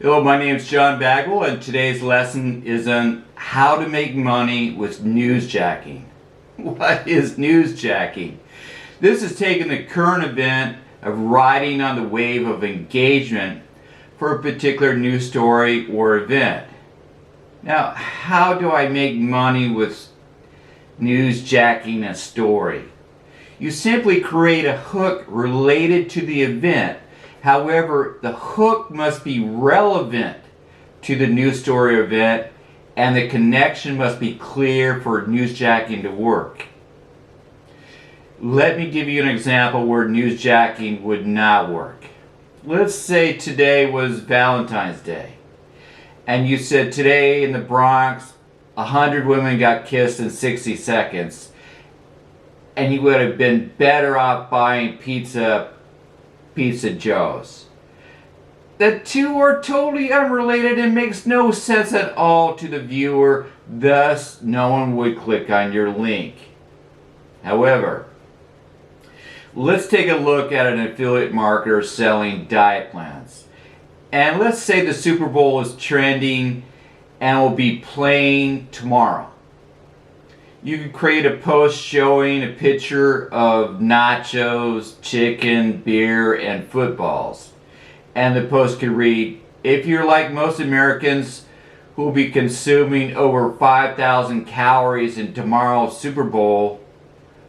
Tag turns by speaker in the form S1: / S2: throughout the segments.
S1: Hello, my name is John Bagwell, and today's lesson is on how to make money with newsjacking. What is newsjacking? This is taking the current event of riding on the wave of engagement for a particular news story or event. Now, how do I make money with newsjacking a story? You simply create a hook related to the event. However, the hook must be relevant to the news story or event, and the connection must be clear for newsjacking to work. Let me give you an example where newsjacking would not work. Let's say today was Valentine's Day, and you said today in the Bronx 100 women got kissed in 60 seconds, and you would have been better off buying Pizza Joe's. The two are totally unrelated and makes no sense at all to the viewer, thus no one would click on your link. However, let's take a look at an affiliate marketer selling diet plans. And let's say the Super Bowl is trending and will be playing tomorrow. You could create a post showing a picture of nachos, chicken, beer, and footballs. And the post could read, if you're like most Americans who will be consuming over 5,000 calories in tomorrow's Super Bowl,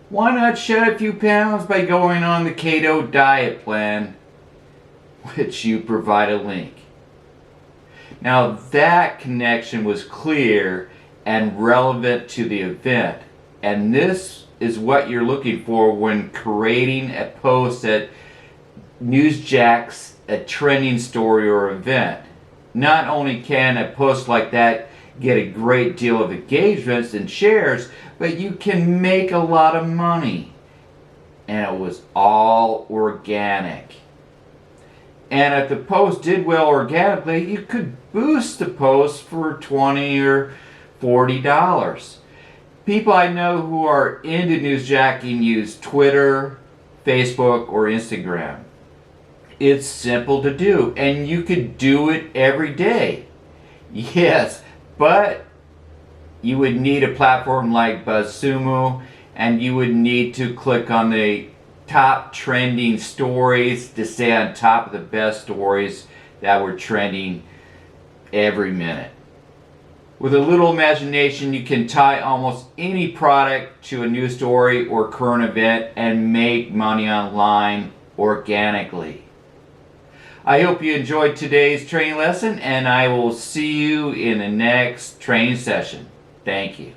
S1: why not shed a few pounds by going on the keto diet plan, which you provide a link. Now that connection was clear and relevant to the event, and this is what you're looking for when creating a post that newsjacks a trending story or event. Not only can a post like that get a great deal of engagements and shares, but you can make a lot of money, and it was all organic. And if the post did well organically, you could boost the post for $20 or $40. People I know who are into newsjacking use Twitter, Facebook, or Instagram. It's simple to do, and you could do it every day. Yes, but you would need a platform like BuzzSumo, and you would need to click on the top trending stories to stay on top of the best stories that were trending every minute. With a little imagination, you can tie almost any product to a news story or current event and make money online organically. I hope you enjoyed today's training lesson, and I will see you in the next training session. Thank you.